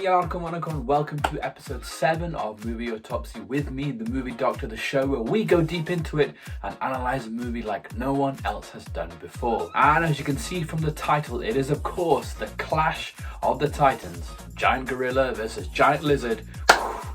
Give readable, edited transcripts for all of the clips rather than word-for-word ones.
and welcome to episode 7 of Movie Autopsy with me, the movie doctor, the show where we go deep into it and analyse a movie like no one else has done before. And as you can see from the title, it is of course the Clash of the Titans. Giant gorilla versus giant lizard.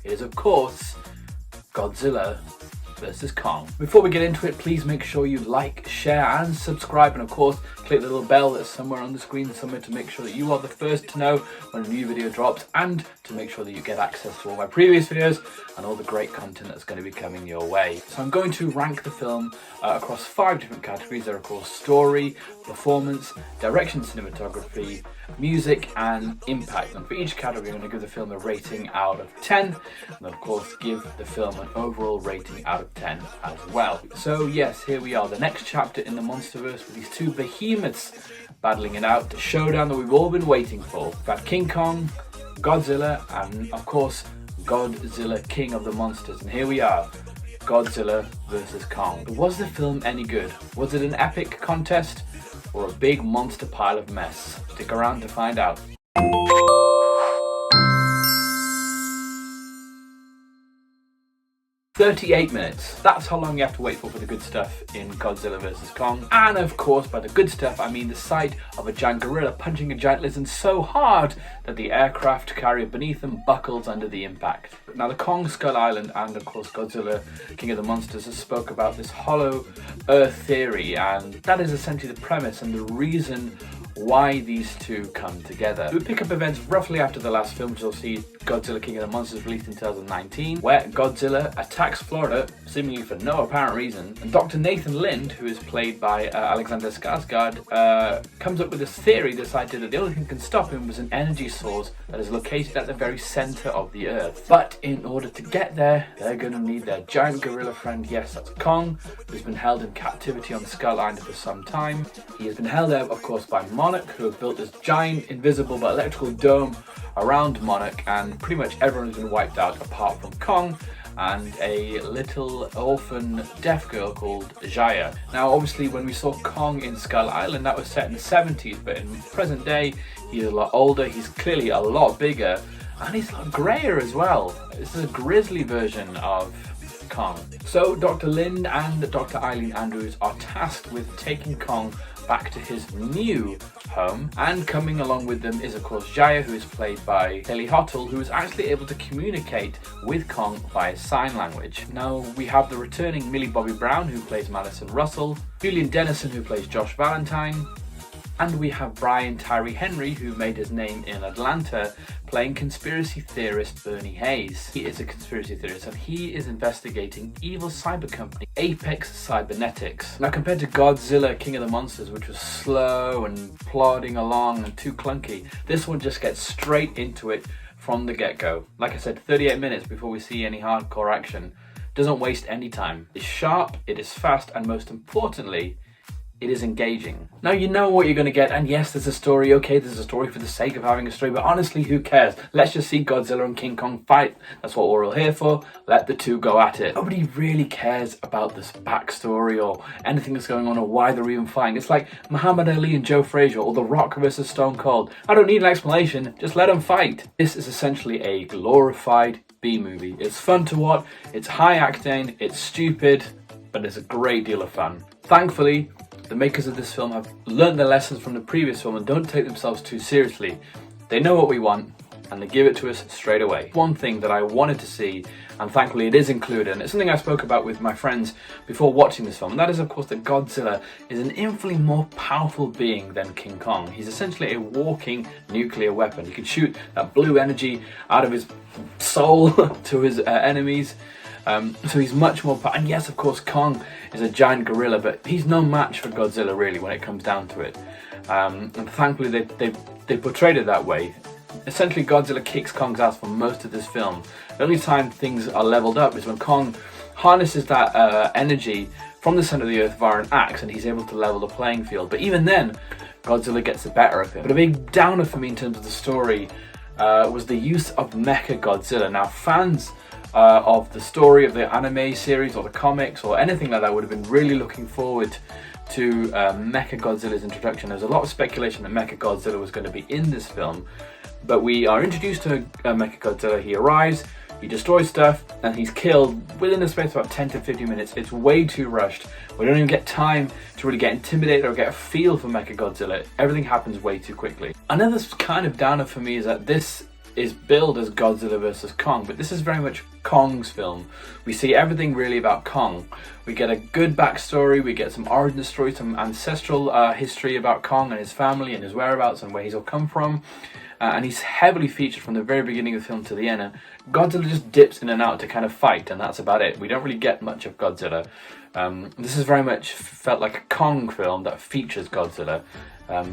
It is of course Godzilla versus Kong. Before we get into it, please make sure you like, share and subscribe, and of course click the little bell that's somewhere on the screen somewhere to make sure that you are the first to know when a new video drops, and to make sure that you get access to all my previous videos and all the great content that's going to be coming your way. So I'm going to rank the film across 5 different categories. They're of course story, performance, direction, cinematography, music and impact. And for each category I'm going to give the film a rating out of 10, and of course give the film an overall rating out of 10 as well. So yes, here we are, the next chapter in the Monsterverse with these two behemoths battling it out, the showdown that we've all been waiting for. We've got King Kong, Godzilla and of course Godzilla, King of the Monsters. And here we are, Godzilla versus Kong. Was the film any good? Was it an epic contest or a big monster pile of mess? Stick around to find out. 38 minutes. That's how long you have to wait for the good stuff in Godzilla vs. Kong. And of course, by the good stuff, I mean the sight of a giant gorilla punching a giant lizard so hard that the aircraft carrier beneath them buckles under the impact. Now, the Kong Skull Island and of course Godzilla, King of the Monsters, has spoke about this hollow earth theory, and that is essentially the premise and the reason why these two come together. We pick up events roughly after the last film, which you'll see Godzilla King of the Monsters, released in 2019, where Godzilla attacks Florida, seemingly for no apparent reason, and Dr. Nathan Lind, who is played by Alexander Skarsgård, comes up with this theory, this idea that the only thing that can stop him was an energy source that is located at the very center of the Earth. But in order to get there, they're going to need their giant gorilla friend, yes, that's Kong, who's been held in captivity on Skull Island for some time. He has been held there, of course, by Monarch, who have built this giant invisible but electrical dome around Monarch, and pretty much everyone has been wiped out apart from Kong and a little orphan deaf girl called Jaya. Now obviously when we saw Kong in Skull Island, that was set in the 70s, but in present day he's a lot older, he's clearly a lot bigger, and he's a lot grayer as well. This is a grizzly version of Kong. So Dr. Lind and Dr. Eileen Andrews are tasked with taking Kong back to his new home, and coming along with them is of course Jaya, who is played by Haley Hottle, who is actually able to communicate with Kong via sign language. Now we have the returning Millie Bobby Brown, who plays Madison Russell, Julian Dennison, who plays Josh Valentine, and we have Brian Tyree Henry, who made his name in Atlanta, playing conspiracy theorist Bernie Hayes. He is a conspiracy theorist and he is investigating evil cyber company Apex Cybernetics. Now compared to Godzilla King of the Monsters, which was slow and plodding along and too clunky, this one just gets straight into it from the get-go. Like I said, 38 minutes before we see any hardcore action. Doesn't waste any time. It's sharp, it is fast, and most importantly, it is engaging. Now you know what you're going to get, and yes, there's a story. Okay, there's a story for the sake of having a story, but honestly, who cares? Let's just see Godzilla and King Kong fight. That's what we're all here for. Let the two go at it. Nobody really cares about this backstory or anything that's going on or why they're even fighting. It's like Muhammad Ali and Joe Frazier, or The Rock versus Stone Cold. I don't need an explanation, just let them fight. This is essentially a glorified B-movie. It's fun to watch, it's high acting, it's stupid, but it's a great deal of fun. Thankfully, the makers of this film have learned their lessons from the previous film and don't take themselves too seriously. They know what we want and they give it to us straight away. One thing that I wanted to see, and thankfully it is included, and it's something I spoke about with my friends before watching this film, and that is of course that Godzilla is an infinitely more powerful being than King Kong. He's essentially a walking nuclear weapon. He can shoot that blue energy out of his soul to his enemies. So he's much more and yes, of course, Kong is a giant gorilla, but he's no match for Godzilla really when it comes down to it. And thankfully they portrayed it that way. Essentially, Godzilla kicks Kong's ass for most of this film. The only time things are leveled up is when Kong harnesses that energy from the center of the earth via an axe, and he's able to level the playing field. But even then, Godzilla gets the better of him. But a big downer for me in terms of the story was the use of Mecha Godzilla. Now, fans of the story of the anime series or the comics or anything like that would have been really looking forward to Mechagodzilla's introduction. There's a lot of speculation that Mechagodzilla was going to be in this film, but we are introduced to Mechagodzilla. He arrives, he destroys stuff, and he's killed within the space of about 10 to 15 minutes. It's way too rushed. We don't even get time to really get intimidated or get a feel for Mechagodzilla. Everything happens way too quickly. Another kind of downer for me is that this is billed as Godzilla vs. Kong, but this is very much Kong's film. We see everything really about Kong. We get a good backstory, we get some origin story, some ancestral history about Kong and his family and his whereabouts and where he's all come from. And he's heavily featured from the very beginning of the film to the end. Godzilla just dips in and out to kind of fight, and that's about it. We don't really get much of Godzilla. This is very much felt like a Kong film that features Godzilla.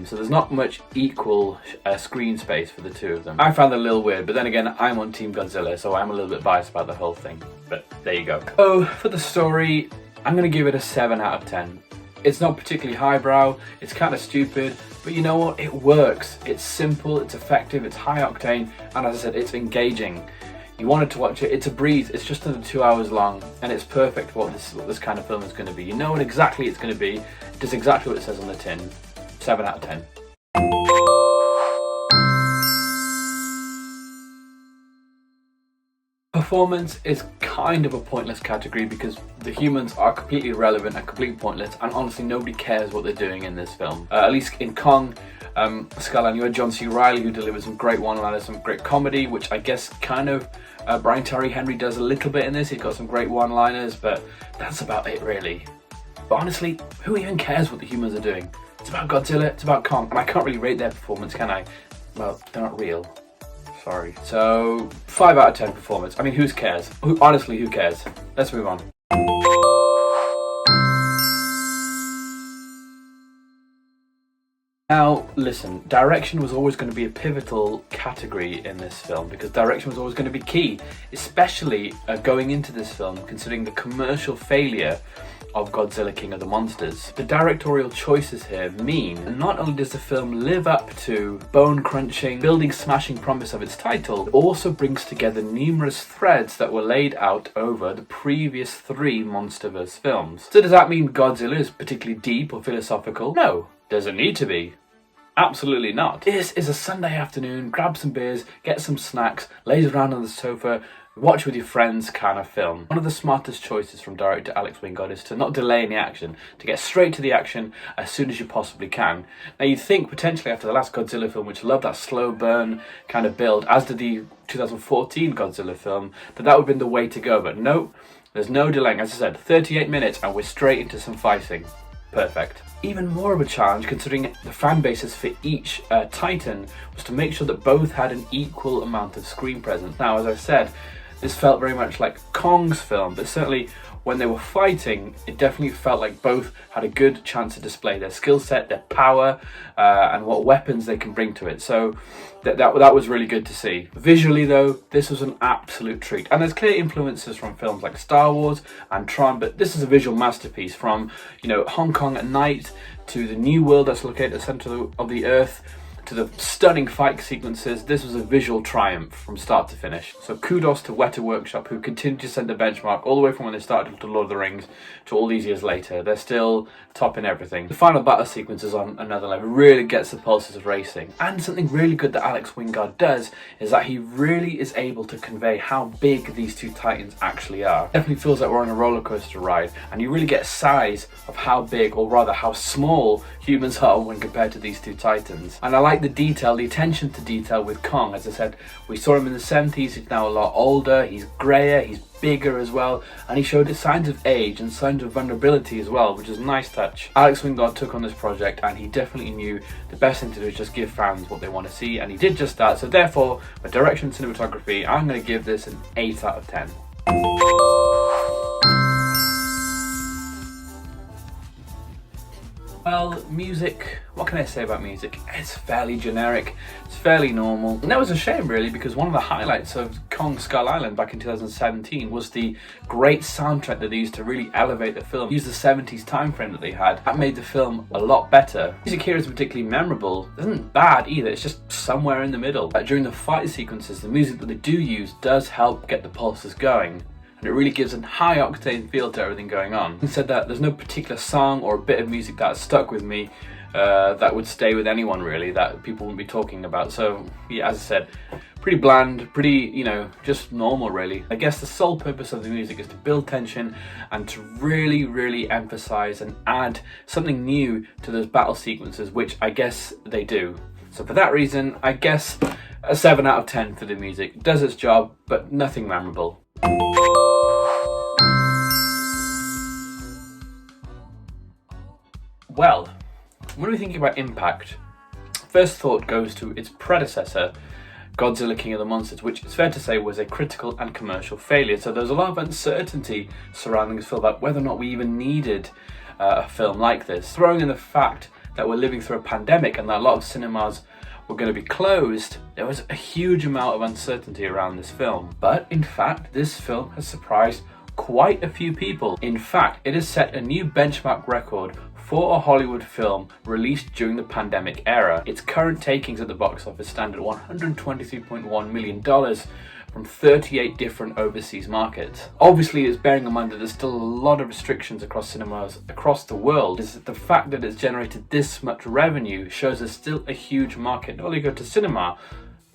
So there's not much equal screen space for the two of them. I found that a little weird, but then again, I'm on Team Godzilla, so I'm a little bit biased about the whole thing. But there you go. So for the story, I'm going to give it a 7 out of 10. It's not particularly highbrow, it's kind of stupid, but you know what? It works. It's simple, it's effective, it's high octane, and as I said, it's engaging. You wanted to watch it, it's a breeze, it's just under 2 hours long, and it's perfect for what this kind of film is going to be. You know what exactly it's going to be, it does exactly what it says on the tin. 7 out of 10. Performance is kind of a pointless category because the humans are completely irrelevant and completely pointless, and honestly nobody cares what they're doing in this film. At least in Kong, Skull, you had John C. Reilly who delivers some great one-liners, some great comedy, which I guess kind of Brian Tyree Henry does a little bit in this. He's got some great one-liners, but that's about it really. But honestly, who even cares what the humans are doing? It's about Godzilla, it's about Kong, and I can't really rate their performance, can I? Well, they're not real. Sorry. So, 5 out of 10 performance. I mean, who cares? Honestly, who cares? Let's move on. Now, listen, direction was always going to be a pivotal category in this film because direction was always going to be key, especially going into this film, considering the commercial failure of Godzilla King of the Monsters. The directorial choices here mean not only does the film live up to bone-crunching, building-smashing promise of its title, it also brings together numerous threads that were laid out over the previous 3 Monsterverse films. So does that mean Godzilla is particularly deep or philosophical? No. Does it need to be? Absolutely not. This is a Sunday afternoon, grab some beers, get some snacks, laze around on the sofa, watch with your friends kind of film. One of the smartest choices from director Alex Wingard is to not delay any action, to get straight to the action as soon as you possibly can. Now you'd think potentially after the last Godzilla film, which loved that slow burn kind of build, as did the 2014 Godzilla film, that would have been the way to go, but no, there's no delaying. As I said, 38 minutes and we're straight into some fighting. Perfect. Even more of a challenge, considering the fan bases for each Titan, was to make sure that both had an equal amount of screen presence. Now, as I said, this felt very much like Kong's film, but certainly when they were fighting, it definitely felt like both had a good chance to display their skill set, their power, and what weapons they can bring to it. So that was really good to see. Visually though, this was an absolute treat. And there's clear influences from films like Star Wars and Tron, but this is a visual masterpiece from, Hong Kong at night to the new world that's located at the center of the earth, to the stunning fight sequences. This was a visual triumph from start to finish. So kudos to Weta Workshop, who continued to set the benchmark all the way from when they started with Lord of the Rings to all these years later. They're still topping everything. The final battle sequence is on another level, really gets the pulses racing. And something really good that Alex Wingard does is that he really is able to convey how big these two titans actually are. It definitely feels like we're on a roller coaster ride, and you really get a size of how big, or rather how small, humans are when compared to these two titans. And I like the detail, the attention to detail with Kong. As I said, we saw him in the 70s, he's now a lot older, he's greyer, he's bigger as well, and he showed signs of age and signs of vulnerability as well, which is a nice touch. Alex Wingard took on this project and he definitely knew the best thing to do is just give fans what they want to see, and he did just that. So therefore, for direction and cinematography, I'm going to give this an 8 out of 10. Well, music, what can I say about music? It's fairly generic, it's fairly normal. And that was a shame really, because one of the highlights of Kong Skull Island back in 2017 was the great soundtrack that they used to really elevate the film. Use the 70s time frame that they had. That made the film a lot better. Music here is particularly memorable. It isn't bad either, it's just somewhere in the middle. During the fight sequences, the music that they do use does help get the pulses going. and it really gives a high octane feel to everything going on. He said that there's no particular song or a bit of music that stuck with me that would stay with anyone really, that people wouldn't be talking about. So yeah, as I said, pretty bland, pretty, you know, just normal really. I guess the sole purpose of the music is to build tension and to really emphasize and add something new to those battle sequences, which I guess they do. So for that reason, I guess a 7 out of 10 for the music. It does its job, but nothing memorable. Well, when we think about impact, first thought goes to its predecessor, Godzilla King of the Monsters, which it's fair to say was a critical and commercial failure. So there's a lot of uncertainty surrounding this film about whether or not we even needed a film like this. Throwing in the fact that we're living through a pandemic and that a lot of cinemas were going to be closed, there was a huge amount of uncertainty around this film. But in fact, this film has surprised quite a few people. In fact, it has set a new benchmark record for a Hollywood film released during the pandemic era. Its current takings at the box office stand at $123.1 million from 38 different overseas markets. Obviously, it's bearing in mind that there's still a lot of restrictions across cinemas across the world. Is that the fact that it's generated this much revenue shows there's still a huge market, not only go to cinema,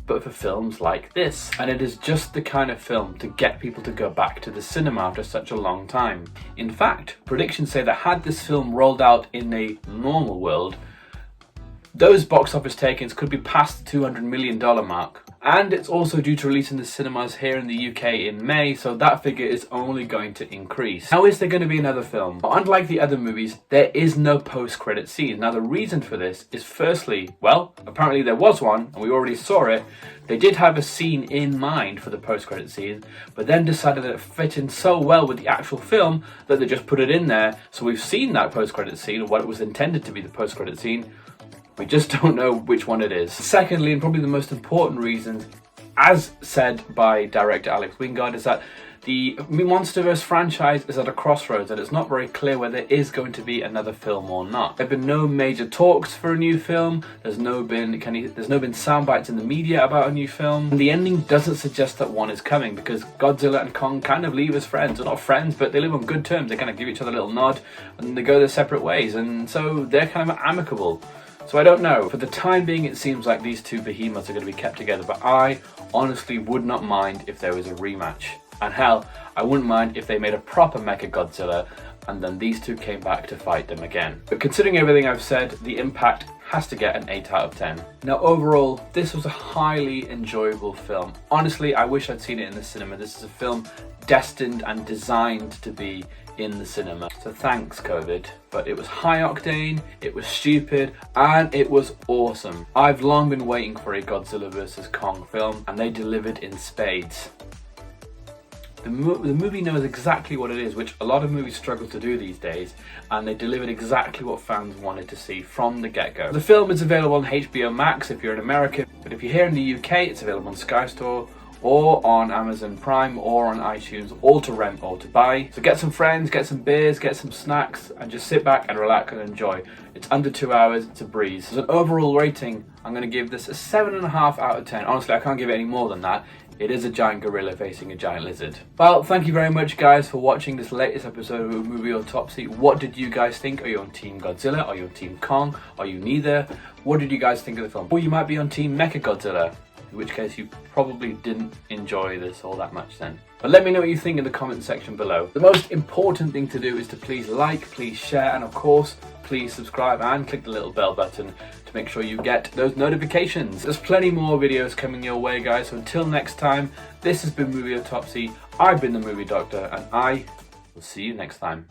but for films like this. And it is just the kind of film to get people to go back to the cinema after such a long time. In fact, predictions say that had this film rolled out in a normal world, those box office takings could be past the $200 million mark. And it's also due to release in the cinemas here in the UK in May, so that figure is only going to increase. How is there going to be another film? Well, unlike the other movies, there is no post-credit scene. Now the reason for this is firstly, well, apparently there was one, and we already saw it. They did have a scene in mind for the post-credit scene, but then decided that it fit in so well with the actual film that they just put it in there. So we've seen that post-credit scene, or what it was intended to be the post-credit scene. We just don't know which one it is. Secondly, and probably the most important reason, as said by director Alex Wingard, is that the Monsterverse franchise is at a crossroads and it's not very clear whether there is going to be another film or not. There have been no major talks for a new film. There's no been sound bites in the media about a new film. And the ending doesn't suggest that one is coming, because Godzilla and Kong kind of leave as friends. They're not friends, but they live on good terms. They kind of give each other a little nod and they go their separate ways. And so they're kind of amicable. So I don't know. For the time being, it seems like these two behemoths are going to be kept together, but I honestly would not mind if there was a rematch. And hell, I wouldn't mind if they made a proper Mecha Godzilla and then these two came back to fight them again. But considering everything I've said, the impact has to get an 8 out of 10. Now overall, this was a highly enjoyable film. Honestly, I wish I'd seen it in the cinema. This is a film destined and designed to be in the cinema. So thanks COVID, but it was high octane, it was stupid, and it was awesome. I've long been waiting for a Godzilla vs. Kong film, and they delivered in spades. The movie knows exactly what it is, which a lot of movies struggle to do these days, and they delivered exactly what fans wanted to see from the get-go. The film is available on HBO Max if you're an American, but if you're here in the UK, it's available on Sky Store, or on Amazon Prime, or on iTunes, all to rent or to buy. So get some friends, get some beers, get some snacks, and just sit back and relax and enjoy. It's under 2 hours, it's a breeze. As an overall rating, I'm going to give this a 7.5 out of 10. Honestly, I can't give it any more than that. It is a giant gorilla facing a giant lizard. Well, thank you very much guys for watching this latest episode of Movie Autopsy. What did you guys think? Are you on Team Godzilla? Are you on Team Kong? Are you neither? What did you guys think of the film? Or you might be on Team Mecha Godzilla, in which case you probably didn't enjoy this all that much then. But let me know what you think in the comment section below. The most important thing to do is to please like, please share, and of course, please subscribe and click the little bell button to make sure you get those notifications. There's plenty more videos coming your way, guys. So until next time, this has been Movie Autopsy. I've been the Movie Doctor, and I will see you next time.